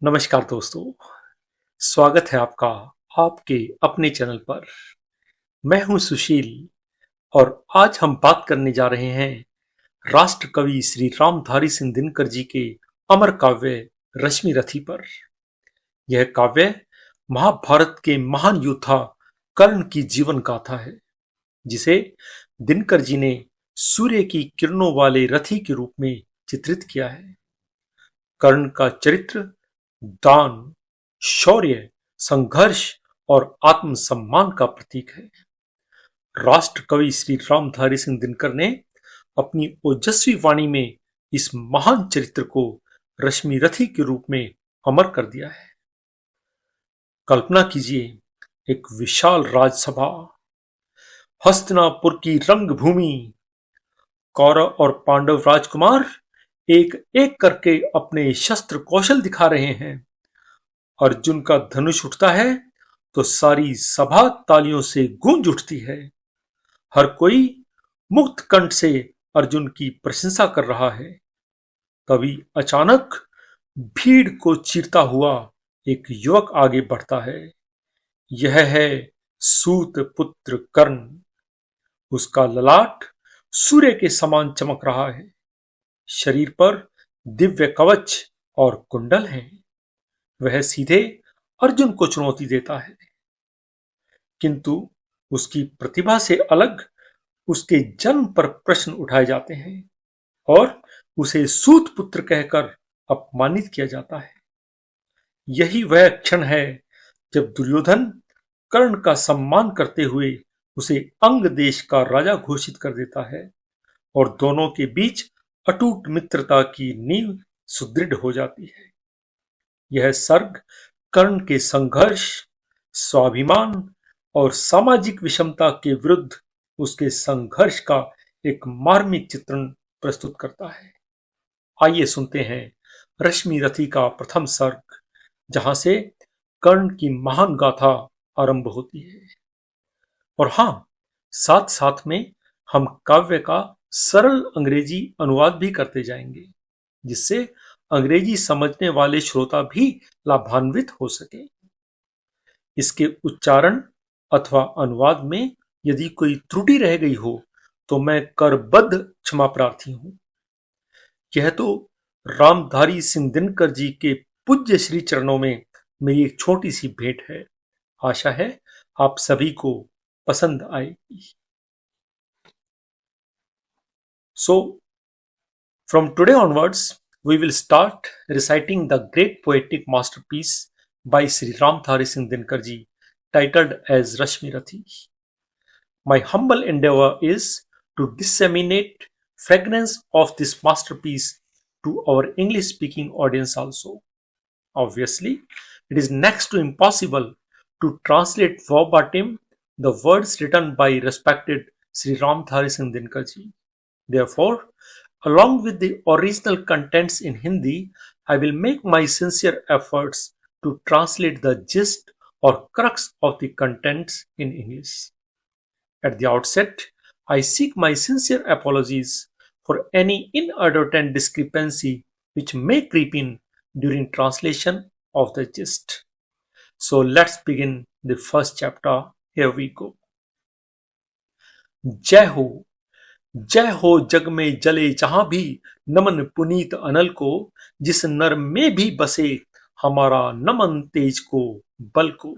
नमस्कार दोस्तों, स्वागत है आपका आपके अपने चैनल पर। मैं हूं सुशील और आज हम बात करने जा रहे हैं राष्ट्र कवि श्री रामधारी सिंह दिनकर जी के अमर काव्य रश्मि रथी पर। यह काव्य महाभारत के महान योद्धा कर्ण की जीवन गाथा है, जिसे दिनकर जी ने सूर्य की किरणों वाले रथी के रूप में चित्रित किया है। कर्ण का चरित्र दान, शौर्य, संघर्ष और आत्मसम्मान का प्रतीक है। राष्ट्र कवि श्री रामधारी सिंह दिनकर ने अपनी ओजस्वी वाणी में इस महान चरित्र को रश्मि रथी के रूप में अमर कर दिया है। कल्पना कीजिए, एक विशाल राजसभा, हस्तिनापुर की रंगभूमि, कौरव और पांडव राजकुमार एक एक करके अपने शस्त्र कौशल दिखा रहे हैं। अर्जुन का धनुष उठता है तो सारी सभा तालियों से गूंज उठती है। हर कोई मुक्त कंठ से अर्जुन की प्रशंसा कर रहा है। तभी अचानक भीड़ को चीरता हुआ एक युवक आगे बढ़ता है। यह है सूत पुत्र कर्ण। उसका ललाट सूर्य के समान चमक रहा है। शरीर पर दिव्य कवच और कुंडल हैं। वह सीधे अर्जुन को चुनौती देता है, किंतु उसकी प्रतिभा से अलग उसके जन्म पर प्रश्न उठाए जाते हैं और उसे सूत पुत्र कहकर अपमानित किया जाता है। यही वह क्षण है जब दुर्योधन कर्ण का सम्मान करते हुए उसे अंग देश का राजा घोषित कर देता है और दोनों के बीच अटूट मित्रता की नींव सुदृढ़ हो जाती है। यह सर्ग कर्ण के संघर्ष, स्वाभिमान और सामाजिक विषमता के विरुद्ध उसके संघर्ष का एक मार्मिक चित्रण प्रस्तुत करता है। आइए सुनते हैं रश्मि रथी का प्रथम सर्ग, जहां से कर्ण की महान गाथा आरंभ होती है। और हां, साथ साथ में हम काव्य का सरल अंग्रेजी अनुवाद भी करते जाएंगे, जिससे अंग्रेजी समझने वाले श्रोता भी लाभान्वित हो सके। इसके उच्चारण अथवा अनुवाद में यदि कोई त्रुटि रह गई हो तो मैं करबद्ध क्षमा प्रार्थी हूं। यह तो रामधारी सिंह दिनकर जी के पूज्य श्री चरणों में मेरी एक छोटी सी भेंट है। आशा है आप सभी को पसंद आएगी। So, from today onwards, we will start reciting the great poetic masterpiece by Sri Ramthari Singh Dinkar ji, titled as Rashmi Rathi. My humble endeavor is to disseminate fragrance of this masterpiece to our English-speaking audience also. Obviously, it is next to impossible to translate verbatim the words written by respected Sri Ramthari Singh Dinkar ji. Therefore, along with the original contents in Hindi, I will make my sincere efforts to translate the gist or crux of the contents in English. At the outset, I seek my sincere apologies for any inadvertent discrepancy which may creep in during translation of the gist. So let's begin the first chapter. Here we go. जय हो, जय हो जग में जले जहां भी नमन पुनीत अनल को, जिस नर में भी बसे हमारा नमन तेज को बल को।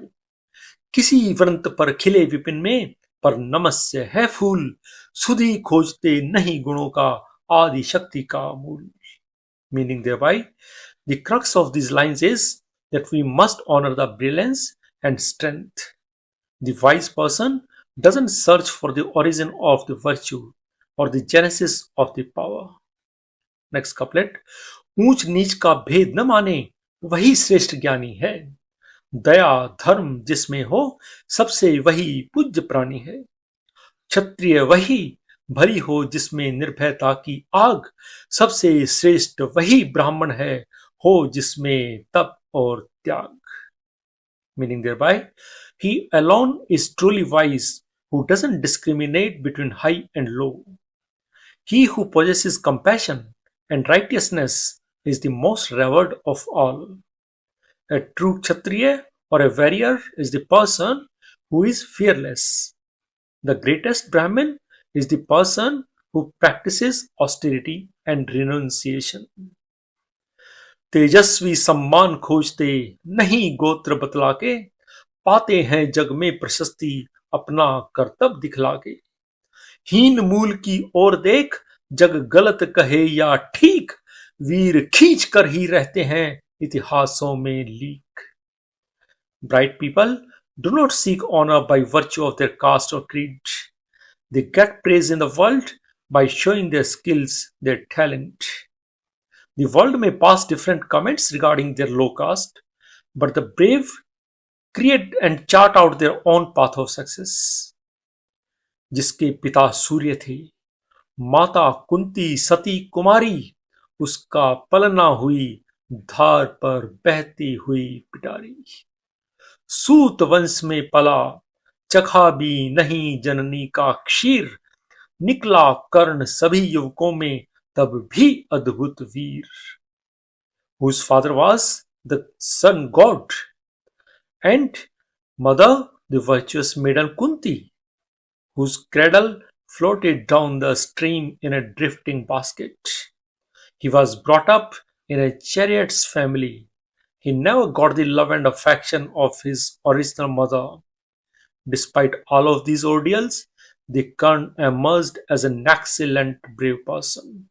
किसी व्रंत पर खिले विपिन में पर नमस्य है फूल, सुधि खोजते नहीं गुणों का आदि शक्ति का मूल। Meaning thereby, the crux of these lines is that we must honor the brilliance and strength. The wise person doesn't search for the origin of the virtue or the genesis of the power. Next couplet. ऊंच नीच का भेद न माने वही श्रेष्ठ ज्ञानी है, दया धर्म जिसमें हो सबसे वही पूज्य प्राणी है। क्षत्रिय वही भरी हो जिसमें निर्भयता की आग, सबसे श्रेष्ठ वही ब्राह्मण है हो जिसमें तप और त्याग। Meaning thereby, he alone is truly wise who doesn't discriminate between high and low. He who possesses compassion and righteousness is the most revered of all. A true Kshatriya or a warrior is the person who is fearless. The greatest Brahmin is the person who practices austerity and renunciation. तेजस्वी सम्मान खोजते नहीं गोत्र बतला के, पाते हैं जग में प्रशस्ति अपना कर्तव्य दिखला के। हीन मूल की ओर देख, जग गलत कहे या ठीक, वीर खींच कर ही रहते हैं इतिहासों में leak. Bright people do not seek honor by virtue of their caste or creed. They get praise in the world by showing their skills, their talent. The world may pass different comments regarding their low caste, but the brave create and chart out their own path of success. जिसके पिता सूर्य थे, माता कुंती सती कुमारी, उसका पलना हुई धार पर बहती हुई पिटारी। सूत वंश में पला, चखा भी नहीं जननी का क्षीर, निकला कर्ण सभी युवकों में तब भी अद्भुत वीर। Whose father was the sun god and mother the virtuous maiden Kunti, whose cradle floated down the stream in a drifting basket. He was brought up in a chariot's family. He never got the love and affection of his original mother. Despite all of these ordeals, the Karn emerged as an excellent brave person.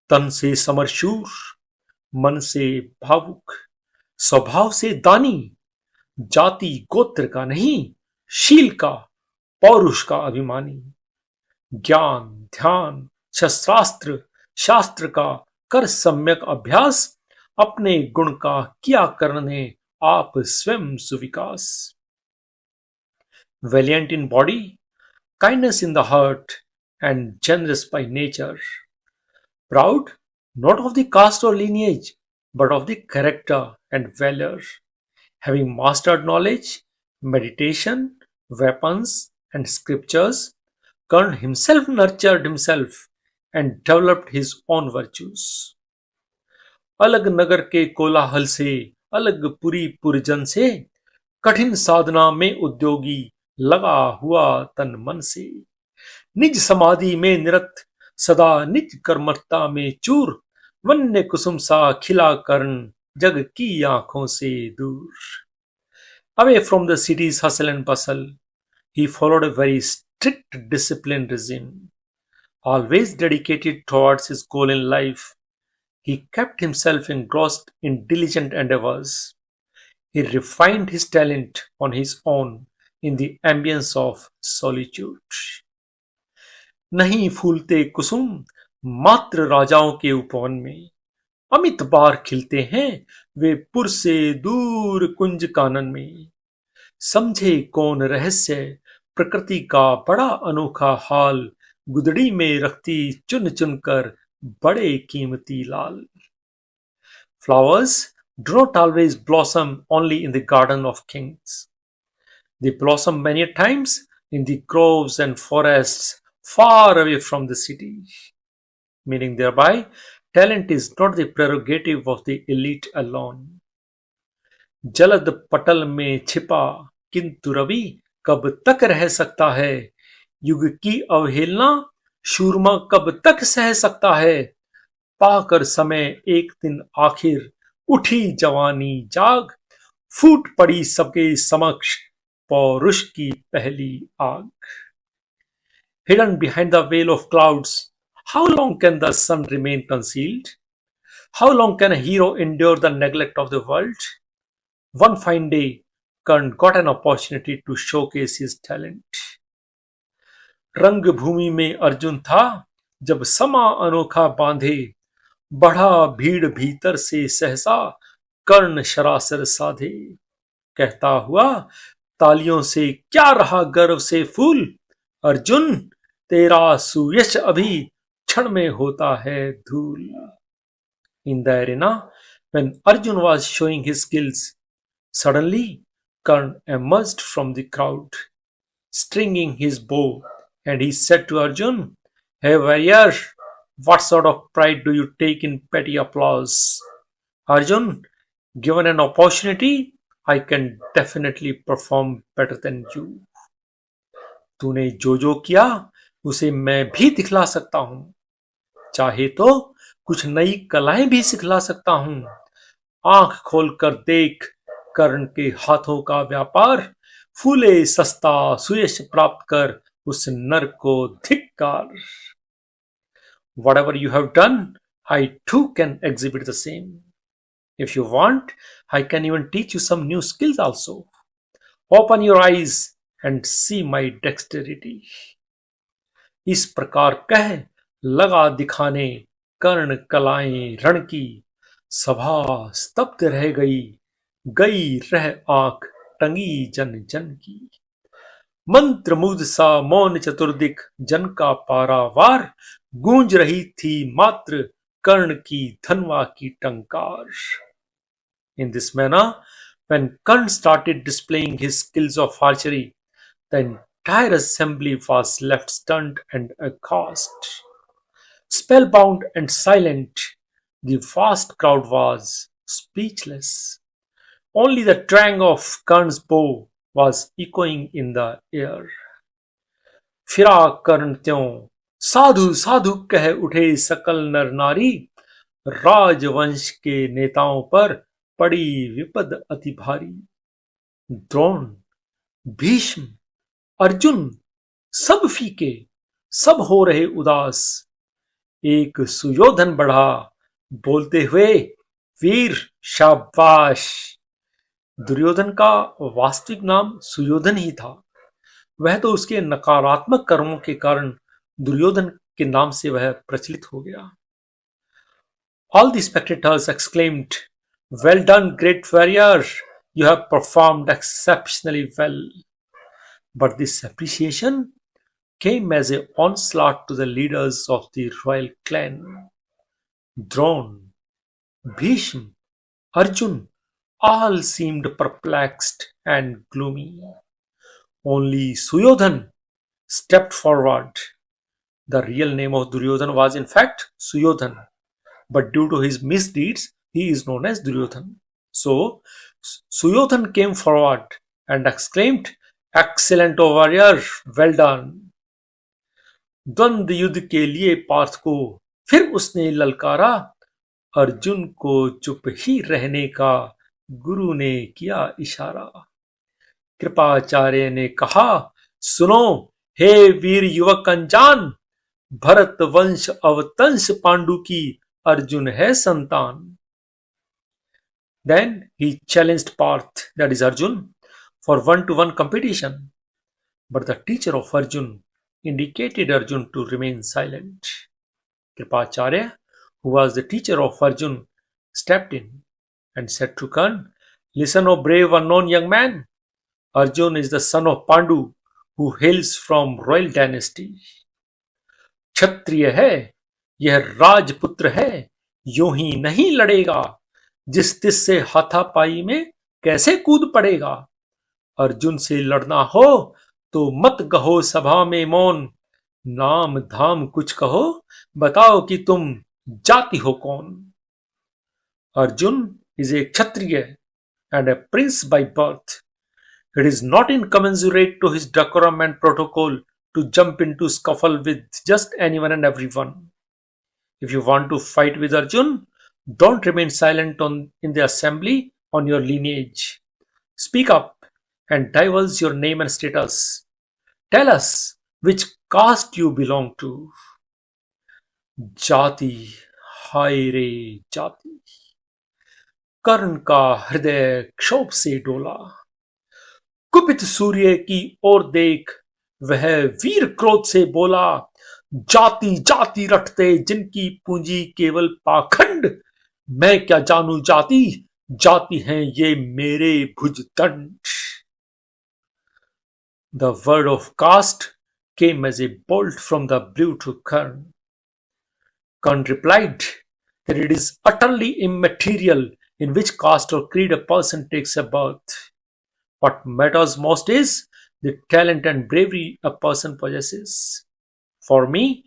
तन से समरशूर, मन से भावुक, स्वभाव से दानी, जाति गोत्र का नहीं, शील का, पौरुष का अभिमानी। ज्ञान ध्यान शस्त्रास्त्र शास्त्र का कर सम्यक अभ्यास, अपने गुण का किया करने आप स्वयं सुविकास। Valiant in body, kindness in the heart, and generous by nature. Proud not of the caste or lineage, but of the character and valor. Having mastered knowledge, meditation, weapons, and scriptures, Karn himself nurtured himself and developed his own virtues. अलग नगर के कोलाहल से, अलग पुरी पुरजन से, कठिन साधना में उद्योगी लगा हुआ तन मन से। निज समाधि में निरत, सदा निज कर्मठता में चूर, वन्य कुसुम सा खिला कर्ण जग की आंखों से दूर। Away from the city's hustle and bustle, he followed a very strict discipline regime. Always dedicated towards his goal in life, he kept himself engrossed in diligent endeavors. He refined his talent on his own in the ambience of solitude. नहीं फूलते कुसुम मात्र राजाओं के उपवन में, अमित बार खिलते हैं वे पुर से दूर कुंज कानन में। समझे कौन रहस्य प्रकृति का बड़ा अनोखा हाल, गुदड़ी में रखती चुन चुन कर बड़े कीमती लाल। Flowers do not always blossom only in the garden of kings. They blossom many times in the groves and forests far away from the city. Meaning thereby, talent is not the prerogative of the elite alone. जलद पटल में छिपा किंतु रवि कब तक रह सकता है, युग की अवहेलना शूरमा कब तक सह सकता है। पाकर समय एक दिन आखिर उठी जवानी जाग, फूट पड़ी सबके समक्ष पौरुष की पहली आग। Hidden behind the veil of clouds, how long can the sun remain concealed? How long can a hero endure the neglect of the world? One fine day, Karn got an opportunity to showcase his talent. रंग भूमि में अर्जुन था, जब समा अनोखा बांधे, बढ़ा भीड़ भीतर से सहसा कर्ण शरासर साधे। कहता हुआ तालियों से क्या रहा गर्व से फूल, अर्जुन तेरा सुयश अभी क्षण में होता है धूल। In the arena, when Arjun was showing his skills, suddenly Karn emerged from the crowd, stringing his bow, and he said to Arjun, "Hey warrior, what sort of pride do you take in petty applause?" Arjun Given an opportunity, I can definitely perform better than you. तूने जो जो किया उसे मैं भी दिखला सकता हूं, चाहे तो कुछ नई कलाएं भी सिखला सकता हूं। आंख खोलकर देख, कर्ण के हाथों का व्यापार, फूले सस्ता सुयश प्राप्त कर उस नर को धिक्कार। Whatever you have done, I too can exhibit the same. If you want, I can even teach you some new skills also. Open your eyes and see my dexterity. इस प्रकार कह लगा दिखाने कर्ण कलाएं रण की, सभा स्तब्ध रह गई, गई रह आंख टंगी जन जन की। मंत्र मुग्ध सा मौन चतुर्दिक जन का पारावार, गूंज रही थी मात्र कर्ण की धनवा की टंकार। In this manner, when Karn started displaying his skills of archery, the entire assembly was left stunned and aghast. Spellbound and silent, the vast crowd was speechless. Only the twang of Karn's bow was echoing in the air. फिरा कर्ण त्यों साधु साधु कह उठे सकल नर नारी, राजवंश के नेताओं पर पड़ी विपद अति भारी। द्रोण, भीष्म, अर्जुन सब फीके, सब हो रहे उदास। एक सुयोधन बढ़ा बोलते हुए, वीर शाबाश। दुर्योधन का वास्तविक नाम सुयोधन ही था, वह तो उसके नकारात्मक कर्मों के कारण दुर्योधन के नाम से वह प्रचलित हो गया। All the spectators exclaimed, "Well done, great warrior! You have performed exceptionally well." But this appreciation came as an onslaught to the leaders of the royal clan. Drona, Bhishma, Arjun all seemed perplexed and gloomy. Only Suyodhan stepped forward. The real name of Duryodhan was in fact Suyodhan, but due to his misdeeds, he is known as Duryodhan. So, Suyodhan came forward and exclaimed, "Excellent, O warrior, well done." द्वंद्व युद्ध के लिए पार्थ को फिर उसने ललकारा, अर्जुन को चुप ही रहने का गुरु ने किया इशारा। कृपाचार्य ने कहा, सुनो हे वीर युवक अनजान, भरत वंश अवतंस पांडु की अर्जुन है संतान। Then he challenged Parth, that is Arjun, for one-to-one competition. But the teacher of Arjun indicated Arjun to remain silent. Kripacharya, who was the teacher of Arjun, stepped in and said to Karna, "Listen, O brave unknown young man. Arjun is the son of Pandu, who hails from royal dynasty. क्षत्रिय है, यह राजपुत्र है, यूं ही नहीं लड़ेगा, जिस तिस से हाथापाई में कैसे कूद पड़ेगा। अर्जुन से लड़ना हो तो मत कहो सभा में मौन, नाम धाम कुछ कहो, बताओ कि तुम जाति हो कौन। Arjun is a kshatriya and a prince by birth. It is not incommensurate to his decorum and protocol to jump into scuffle with just anyone and everyone. If you want to fight with Arjun, don't remain silent in the assembly on your lineage. Speak up and divulge your name and status. Tell us which caste you belong to. जाति, हाय रे जाति। कर्ण का हृदय क्षोभ से डोला। कुपित सूर्य की ओर देख वह वीर क्रोध से बोला, जाति जाति रटते जिनकी पूंजी केवल पाखंड, मैं क्या जानू जाति, जाति हैं ये मेरे भुजदंड। The word of caste came as a bolt from the blue to Karna. Karna replied that it is utterly immaterial in which caste or creed a person takes a birth. What matters most is the talent and bravery a person possesses. For me,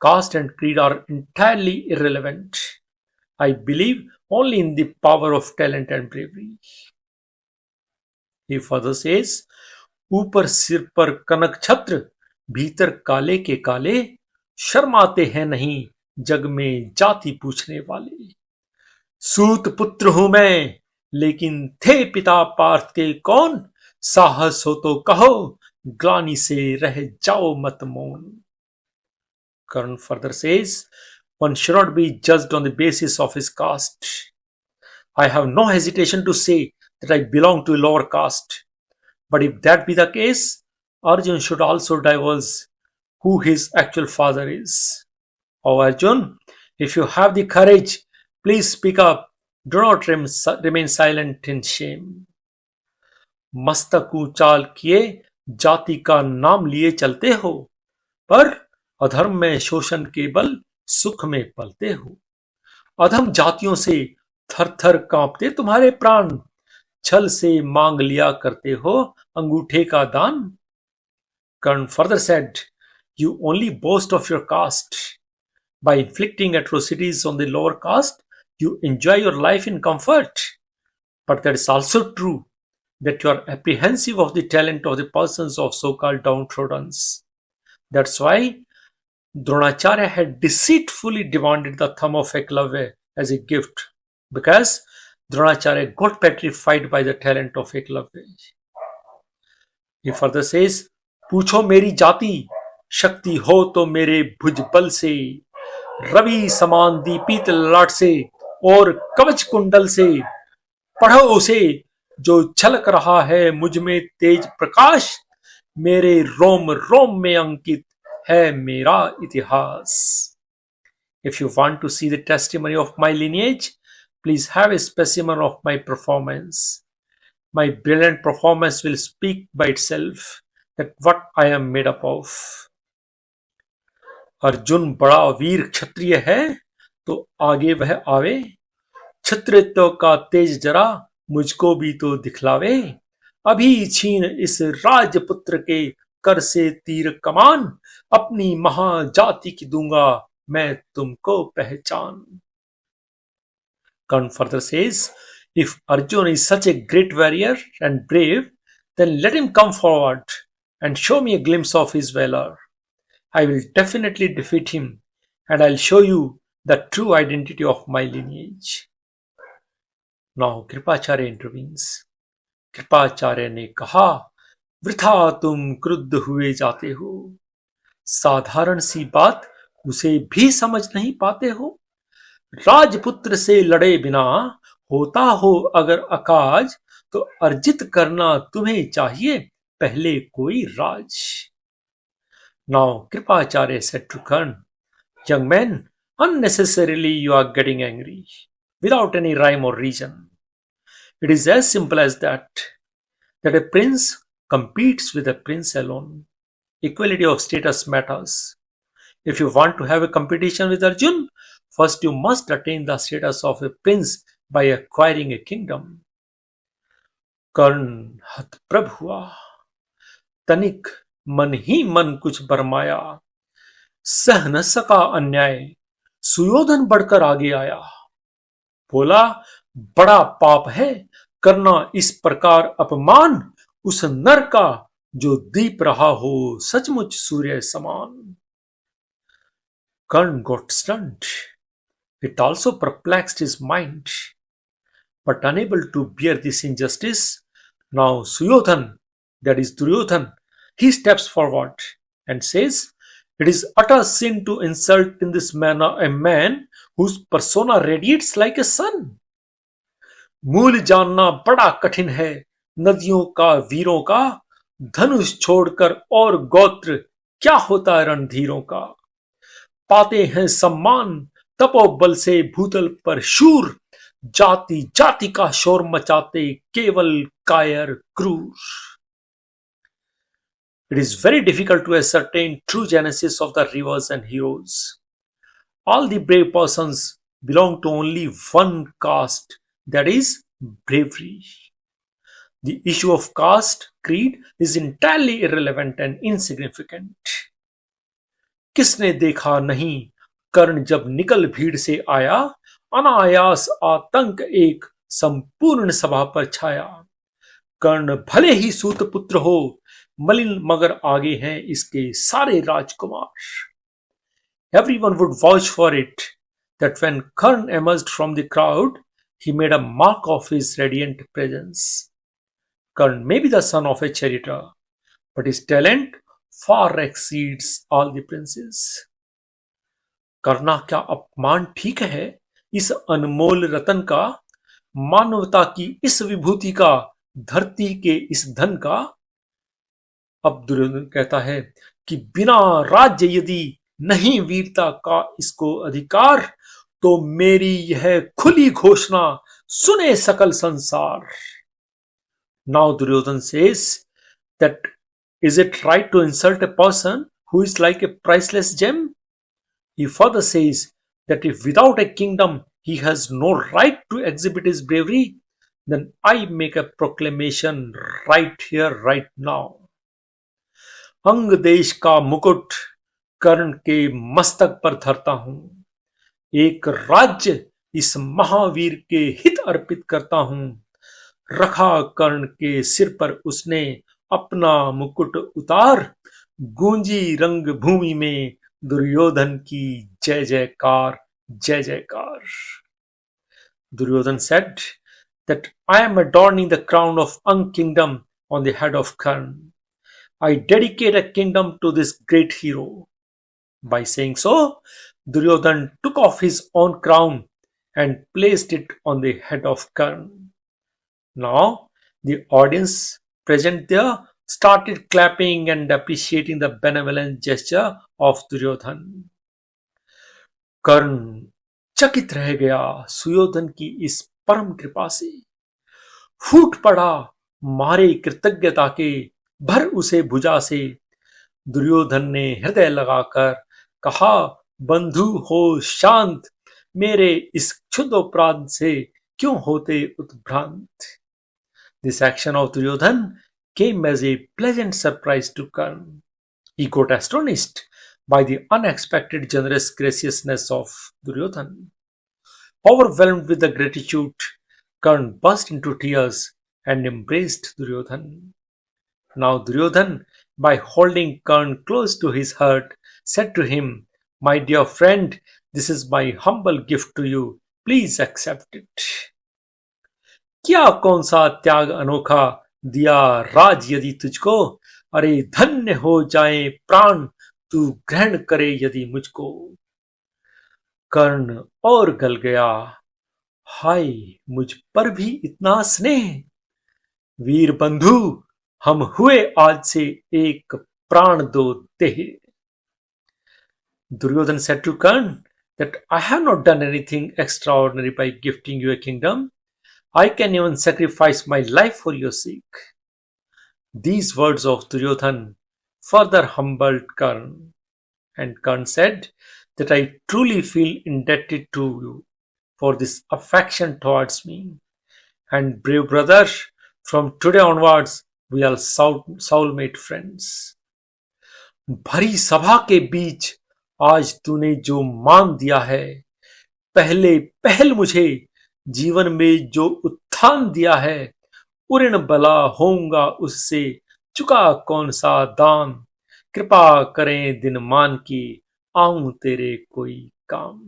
caste and creed are entirely irrelevant. I believe only in the power of talent and bravery. He further says, ऊपर सिर पर कनक छत्र, भीतर काले के काले, शर्माते हैं नहीं जग में जाति पूछने वाले। सूत पुत्र हूं मैं, लेकिन थे पिता पार्थ के कौन, साहस हो तो कहो, ग्लानि से रह जाओ मत मौन। Karan further says, one should not be judged on the basis of his caste. I have no hesitation to say that I belong to a lower caste. But if that be the case, Arjun should also divulge who his actual father is. Oh Arjun, if you have the courage, please speak up. Do not remain silent in shame. मस्तक ऊंचाल किए जाति का नाम लिए चलते हो, पर अधर्म में शोषण के बल सुख में पलते हो। अधम जातियों से थर थर कांपते तुम्हारे प्राण, छल से मांग लिया करते हो अंगूठे का दान। Karn further said, you only boast of your caste. By inflicting atrocities on the lower caste, you enjoy your life in comfort. But that is also true that you are apprehensive of the talent of the persons of so-called downtrodden. That's why Dronacharya had deceitfully demanded the thumb of Eklavya as a gift, because Dronacharya got petrified by the talent of Eklavya. He further says, पूछो मेरी जाति, शक्ति हो तो मेरे भुजबल से, रवि समान दीपित ललाट से और कवच कुंडल से, पढ़ो उसे जो छलक रहा है मुझ में तेज प्रकाश, मेरे रोम रोम में अंकित है मेरा इतिहास। If you want to see the testimony of my lineage, please have a specimen of my performance. My brilliant performance will speak by itself that what I am made up of. Arjun बड़ा वीर क्षत्रिय है तो आगे वह आवे, क्षत्रियत्व का तेज जरा मुझको भी तो दिखलावे, अभी छीन इस राजपुत्र के कर से तीर कमान, अपनी महाजाति की दूंगा मैं तुमको पहचान। Karn further says, if Arjun is such a great warrior and brave, then let him come forward and show me a glimpse of his valor. I will definitely defeat him, and I'll show you the true identity of my lineage. Now Kripacharya intervenes. Kripacharya ने कहा, वृथा तुम क्रुद्ध हुए जाते हो, साधारण सी बात उसे भी समझ नहीं पाते हो। राजपुत्र से लड़े बिना होता हो अगर अकाज, तो अर्जित करना तुम्हें चाहिए पहले कोई राज। Now Kripacharya said to Karn, young man, unnecessarily you are getting angry without any rhyme or reason. It is as simple as that a prince competes with a prince alone. Equality of status matters. If you want to have a competition with Arjun, first you must attain the status of a prince by acquiring a kingdom. कर्ण हतप्रभ हुआ, तनिक मन ही मन कुछ बरमाया, सह न सका अन्याय, सुयोधन बढ़कर आगे आया, बोला बड़ा पाप है करना इस प्रकार अपमान, उस नर का जो दीप रहा हो सचमुच सूर्य समान। Karn got stunned. It also perplexed his mind. But unable to bear this injustice, now Suyodhan, that is Duryodhan, he steps forward and says, it is utter sin to insult in this manner a man whose persona radiates like a sun. मूल जानना बड़ा कठिन है नदियों का वीरों का, धनुष छोड़कर और गोत्र क्या होता है रणधीरों का। पाते हैं सम्मान तपोबल से भूतल पर शूर, जाति जाति का शोर मचाते केवल कायर क्रूर। It is very difficult to ascertain true genesis of the rivers and heroes. All the brave persons belong to only one caste, that is bravery. The issue of caste creed is entirely irrelevant and insignificant. किसने देखा नहीं कर्ण जब निकल भीड़ से आया, अनायास आतंक एक संपूर्ण सभा पर छाया। कर्ण भले ही सूत पुत्र हो, मलिन मगर आगे हैं इसके सारे राजकुमार। Everyone would vouch for it that when Karn emerged from the crowd, he made a mark of his radiant presence. Karn may be the son of a charioteer, but his talent far exceeds all the princes. करना क्या अपमान ठीक है इस अनमोल रतन का, मानवता की इस विभूति का, धरती के इस धन का। अब दुर्योधन कहता है कि बिना राज्य यदि नहीं वीरता का इसको अधिकार, तो मेरी यह खुली घोषणा सुने सकल संसार। Now Duryodhan says that is it right to insult a person who is like a priceless gem? He further says that if without a kingdom he has no right to exhibit his bravery, then I make a proclamation right here, right now. अंग देश का मुकुट कर्ण के मस्तक पर धरता हूं, एक राज्य इस महावीर के हित अर्पित करता हूं। रखा कर्ण के सिर पर उसने अपना मुकुट उतार, गूंजी रंग भूमि में दुर्योधन की जय जयकार, जय जयकार। Duryodhan said that I am adorning the crown of Ang kingdom on the head of Karn. I dedicate a kingdom to this great hero. By saying so, Duryodhan took off his own crown and placed it on the head of Karn. Now, the audience present there started clapping and appreciating the benevolent gesture of Duryodhan. कर्ण चकित रह गया सुयोधन की इस परम कृपा से, फूट पड़ा मारे कृतज्ञता के भर उसे भुजा से। दुर्योधन ने हृदय लगाकर कहा, बंधु हो शांत, मेरे इस क्षुद्रोपराध से क्यों होते उत्भ्रांत। This action of Duryodhan came as a pleasant surprise to Karna. He got astonished by the unexpected generous graciousness of Duryodhan. Overwhelmed with the gratitude, Karna burst into tears and embraced Duryodhan. Now Duryodhan, by holding Karna close to his heart, said to him, My dear friend, this is my humble gift to you. Please accept it. क्या कौन सा त्याग अनोखा दिया राज यदि तुझको, अरे धन्य हो जाए प्राण तू ग्रहण करे यदि मुझको। कर्ण और गल गया, हाय मुझ पर भी इतना स्नेह, वीर बंधु हम हुए आज से एक, प्राण दो देह। Duryodhan said to Karna that I have not done anything extraordinary by gifting you a kingdom. I can even sacrifice my life for your sake. These words of Duryodhan further humbled Karna, and Karna said that I truly feel indebted to you for this affection towards me. And brave brother, from today onwards we are soulmate friends. भरी सभा के बीच आज तूने जो मान दिया है, पहले पहल मुझे जीवन में जो उत्थान दिया है, उऋण बला होऊंगा उससे चुका कौन सा दाम। कृपा करें दिन मान की आऊं तेरे कोई काम।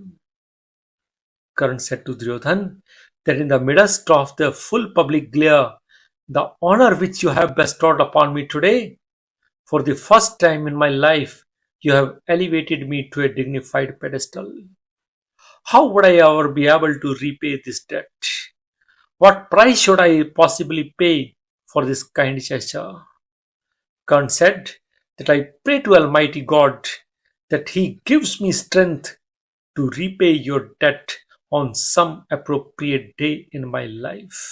Karna said to Duryodhan that in the midst of the full public glare, the honor which you have bestowed upon me today, for the first time in my life, you have elevated me to a dignified pedestal. How would I ever be able to repay this debt? What price should I possibly pay for this kind gesture? Karna said that I pray to Almighty God that He gives me strength to repay your debt on some appropriate day in my life.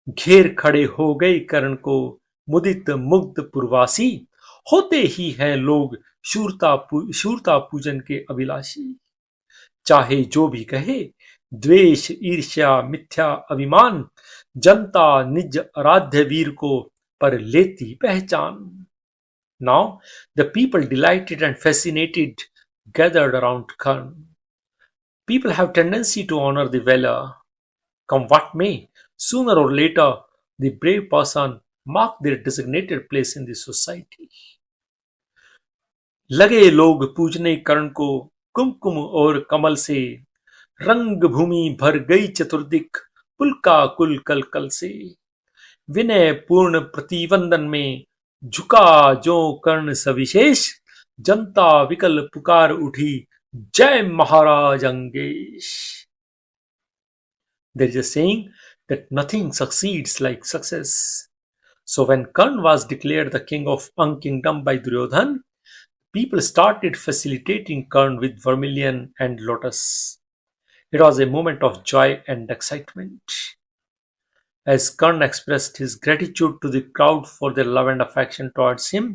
घेर खड़े हो गए कर्ण को मुदित मुग्ध पुरवासी, होते ही हैं लोग शूरता पूजन के अभिलाषी। चाहे जो भी कहे द्वेष ईर्ष्या मिथ्या अभिमान, जनता निज आराध्य वीर को पर लेती पहचान। Now the people delighted and fascinated gathered around Karn. People have tendency to honor the valor. Come what may, sooner or later, the brave person mark their designated place in the society. लगे लोग पूजने कर्ण को कुमकुम और कमल से, रंग भूमि भर गई चतुर्दिक पुलका कुल कल कल से। विनय पूर्ण प्रतिवंदन में झुका जो कर्ण सविशेष, जनता विकल पुकार उठी जय महाराज Angesh. There is a saying that nothing succeeds like success. So when Karna was declared the king of Ang kingdom by Duryodhan, people started facilitating Karna with vermilion and lotus. It was a moment of joy and excitement. As Karna expressed his gratitude to the crowd for their love and affection towards him,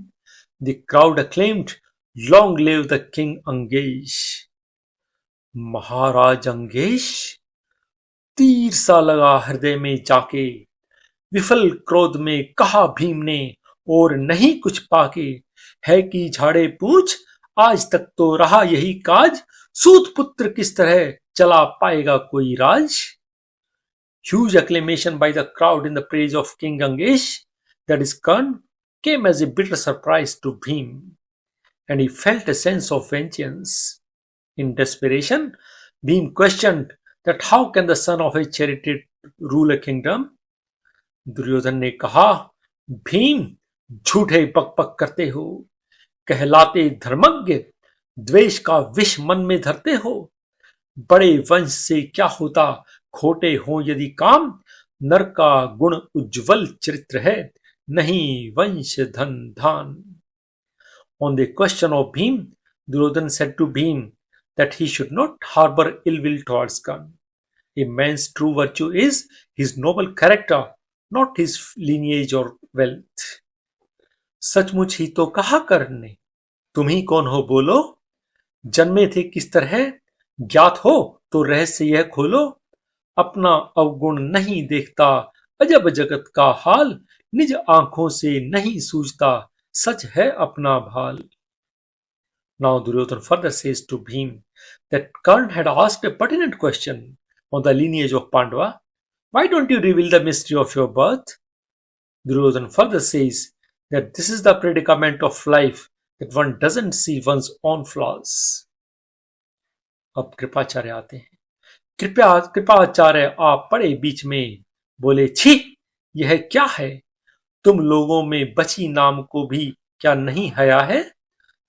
the crowd acclaimed, "Long live the king Angesh!" महाराज अंगेश, तीर सा लगा हृदय में जाके, विफल क्रोध में कहा भीम ने, और नहीं कुछ पाके, है कि झाड़े पूछ, आज तक तो रहा यही काज, सूत पुत्र किस तरह चला पाएगा कोई राज। Huge acclamation by the crowd in the praise of King Angesh, that is Karna, came as a bitter surprise to Bhim, and he felt a sense of vengeance. In desperation, Bhim questioned that how can the son of a charioteer rule a kingdom? Duryodhan ने कहा, भीम, झूठे बकबक करते हो, कहलाते धर्मज्ञ, द्वेष का विष मन में धरते हो। बड़े वंश से क्या होता, खोटे हो यदि काम, नर का गुण उज्ज्वल चरित्र है, नहीं वंश धन धान। On the question of Bhim, Duryodhan said to Bhim that he should not harbor ill will towards Karna. A man's true virtue is his noble character, not his lineage or wealth. सचमुच ही तो कहा कर्ण ने, तुम ही कौन हो बोलो, जन्मे थे किस तरह, ज्ञात हो तो रहस्य यह खोलो। अपना अवगुण नहीं देखता, अजब जगत का हाल, निज आंखों से नहीं सूझता, सच है अपना भाल। Now Duryodhan further says to Bhim that Karna had asked a pertinent question on the lineage of Pandava. Why don't you reveal the mystery of your birth? Duryodhan further says that this is the predicament of life, that one doesn't see one's own flaws. अब कृपाचार्य आते हैं। कृपाचार्य आप पड़े बीच में, बोले, छी, यह क्या है, तुम लोगों में बची नाम को भी क्या नहीं हया है।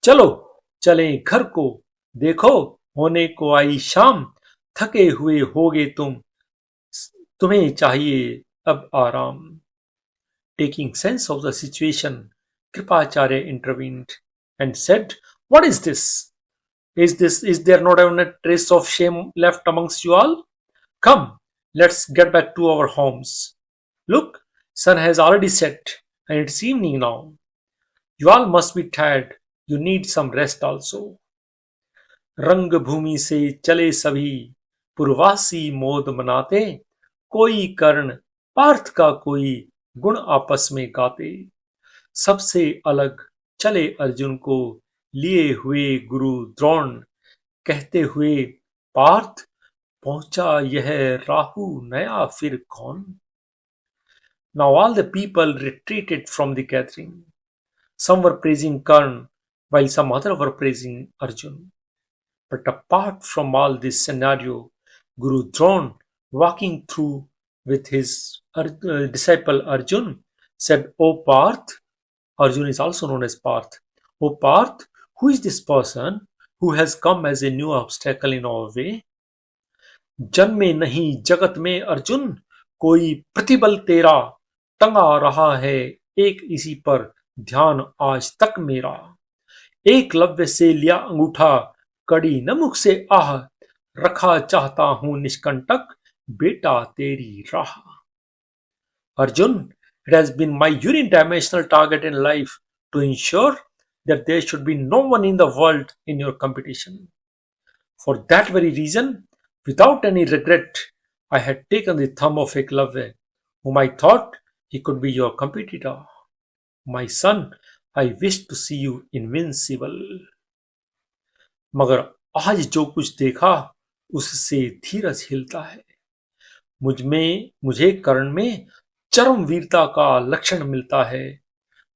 चलो चलें घर को, देखो होने को आई शाम, थके हुए होगे तुम, तुम्हें चाहिए अब आराम। Taking sense of the situation, Kripacharya intervened and said, "What is this? Is there not even a trace of shame left amongst you all? Come, let's get back to our homes. Look, sun has already set, and it's evening now. You all must be tired. You need some rest also." रंग भूमि से चले सभी, पूर्वासी मोद मनाते, कोई कर्ण पार्थ का कोई गुण आपस में गाते। सबसे अलग चले अर्जुन को लिए हुए गुरु द्रोण, कहते हुए, पार्थ, पहुंचा यह राहु नया फिर कौन। Now all the people retreated from the gathering. Some were praising Karna, while some other were praising Arjun. But apart from all this scenario, Guru Drona, walking through with his disciple Arjun, said, "O Parth," Arjun is also known as Parth, "O Parth, who is this person who has come as a new obstacle in our way? जन्मे नहीं जगत में अर्जुन, कोई प्रतिबल तेरा, टंगा रहा है एक इसी पर ध्यान आज तक मेरा। एकलव्य से लिया अंगूठा, कड़ी न मुख से आह, रखा चाहता हूं निष्कंटक, बेटा तेरी राह। Arjun, it has been my unidimensional target in life to ensure that there should be no one in the world in your competition. For that very reason, without any regret, I had taken the thumb of Eklavya, whom I thought he could be your competitor. My son, I wish to see you invincible." मगर आज जो कुछ देखा उससे धीरज हिलता है। मुझे कर्ण में चरम वीरता का लक्षण मिलता है।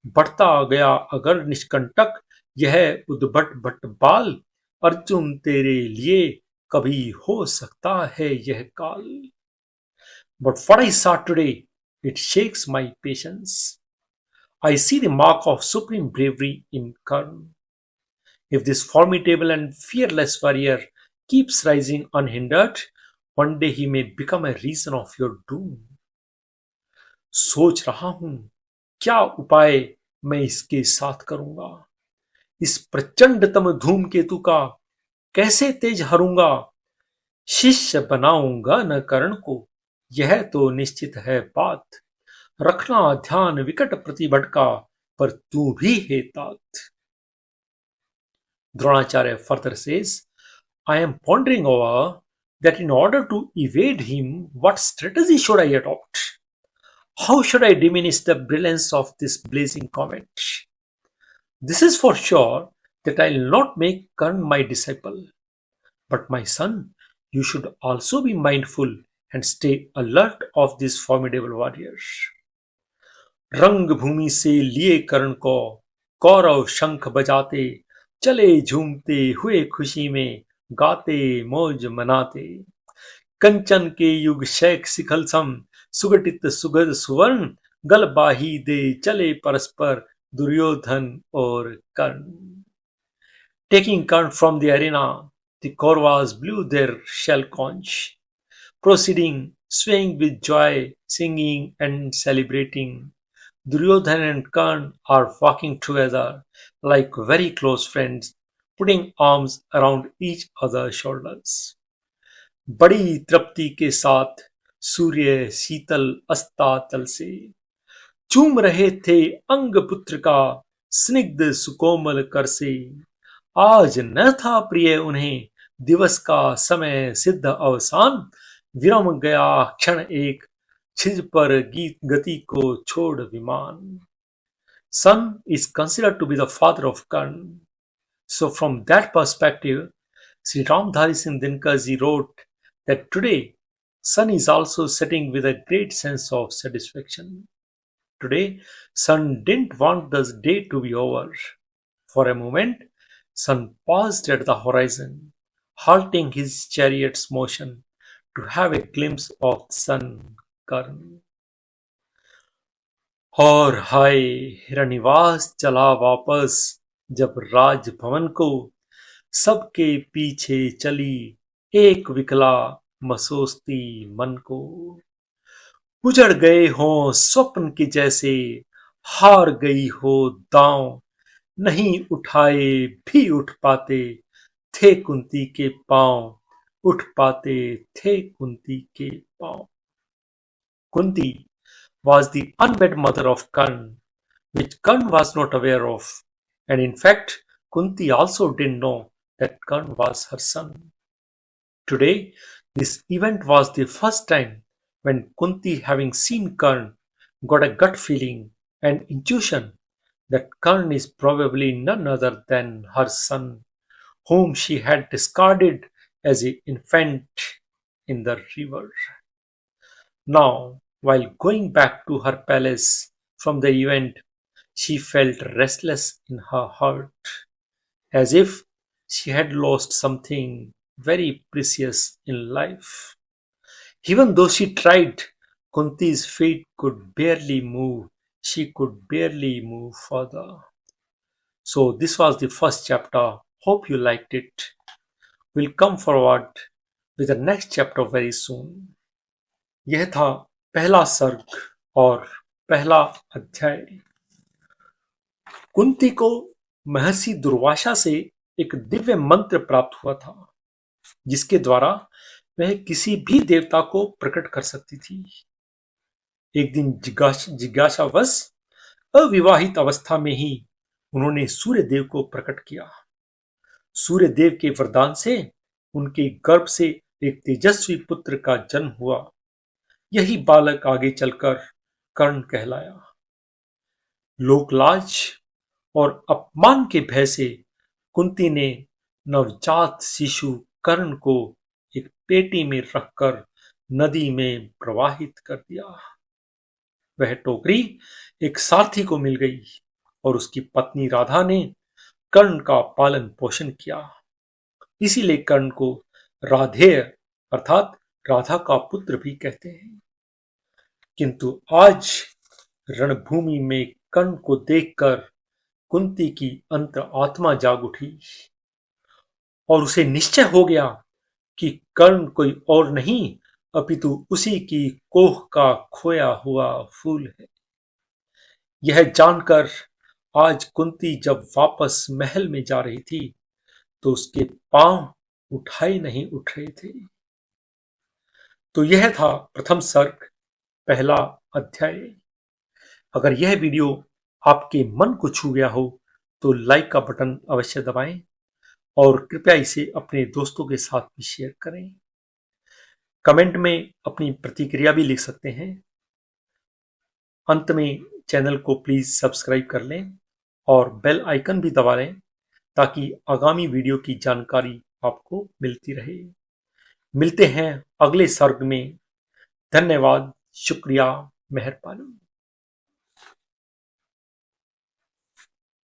बढ़ता गया अगर निष्कंटक यह उद्भट भट्ट बाल, अर्जुन तेरे लिए कभी हो सकता है यह काल। But what I saw today, it shakes my patience. I see the mark of supreme bravery in Karn. If this formidable and fearless warrior keeps rising unhindered, one day he may become a reason of your doom. सोच रहा हूं क्या उपाय मैं इसके साथ करूंगा। इस प्रचंडतम धूमकेतु का कैसे तेज हरूंगा। शिष्य बनाऊंगा न कर्ण को, यह तो निश्चित है बात। रखना ध्यान विकट प्रतिभट का, पर तू भी है तात। Dronacharya further says, I am pondering over that in order to evade him, what strategy should I adopt? How should I diminish the brilliance of this blazing comet? This is for sure that I will not make Karn my disciple. But my son, you should also be mindful and stay alert of these formidable warriors. रंग भूमि से लिए कर्ण को कौरव शंख बजाते, चले झूमते हुए खुशी में, गाते मौज मनाते। कंचन के युग शैख शिखल सम, सुगठित सुगध सुवर्ण, गलबाही दे चले परस्पर दुर्योधन और कर्ण। Taking Kern from the arena, the Kauravas blew their shell conch, proceeding, swaying with joy, singing and celebrating. Duryodhan and Kern are walking together like very close friends, putting arms around each other's shoulders. बड़ी तृप्ति के साथ सूर्य शीतल अस्ताचल से चूम रहे थे अंग पुत्र का स्निग्ध सुकोमल कर से। आज न था प्रिय उन्हें दिवस का समय सिद्ध अवसान, विरम गया क्षण एक छिज पर गीत गति को छोड़ विमान। Sun is considered to be the father of Karn. So from that perspective, Sri Ramdhari Singh Dinkarji wrote that today Sun is also setting with a great sense of satisfaction. Today, Sun didn't want the day to be over. For a moment, Sun paused at the horizon, halting his chariot's motion to have a glimpse of sun Karn. और हाय हिरनिवास चला वापस जब राजभवन को, सबके पीछे चली एक विकला मसोस्ती मन को। उजड़ गए हों स्वप्न के जैसे, हार गई हो दांव, नहीं उठाए भी उठ पाते थे कुंती के पांव, उठ पाते थे कुंती के पांव। Kunti was the unwed mother of Karn, which Karn was not aware of, and in fact, Kunti also didn't know that Karn was her son. Today, this event was the first time when Kunti, having seen Karn, got a gut feeling and intuition that Karn is probably none other than her son, whom she had discarded as an infant in the river. Now, while going back to her palace from the event, she felt restless in her heart, as if she had lost something very precious in life. Even though she tried, Kunti's feet could barely move. She could barely move further. So, this was the first chapter. Hope you liked it. We'll come forward with the next chapter very soon. यह था पहला सर्ग और पहला अध्याय। कुंती को महर्षि दुर्वासा से एक दिव्य मंत्र प्राप्त हुआ था, जिसके द्वारा वह किसी भी देवता को प्रकट कर सकती थी। एक दिन जिज्ञासावश अविवाहित अवस्था में ही उन्होंने सूर्य देव को प्रकट किया। सूर्य देव के वरदान से उनके गर्भ से एक तेजस्वी पुत्र का जन्म हुआ। यही बालक आगे चलकर कर्ण कहलाया। लोकलाज और अपमान के भय से कुंती ने नवजात शिशु कर्ण को एक पेटी में रखकर नदी में प्रवाहित कर दिया। वह टोकरी एक सारथी को मिल गई और उसकी पत्नी राधा ने कर्ण का पालन पोषण किया। इसीलिए कर्ण को राधेय अर्थात राधा का पुत्र भी कहते हैं। किंतु आज रणभूमि में कर्ण को देखकर कुंती की अंतर आत्मा जाग उठी और उसे निश्चय हो गया कि कर्ण कोई और नहीं अपितु उसी की कोह का खोया हुआ फूल है। यह जानकर आज कुंती जब वापस महल में जा रही थी तो उसके पांव उठाए नहीं उठ रहे थे। तो यह था प्रथम सर्ग पहला अध्याय। अगर यह वीडियो आपके मन को छू गया हो तो लाइक का बटन अवश्य दबाएं और कृपया इसे अपने दोस्तों के साथ भी शेयर करें। कमेंट में अपनी प्रतिक्रिया भी लिख सकते हैं। अंत में चैनल को प्लीज सब्सक्राइब कर लें और बेल आइकन भी दबा लें ताकि आगामी वीडियो की जानकारी आपको मिलती रहे। मिलते हैं अगले सर्ग में। धन्यवाद, शुक्रिया, मेहरबानी।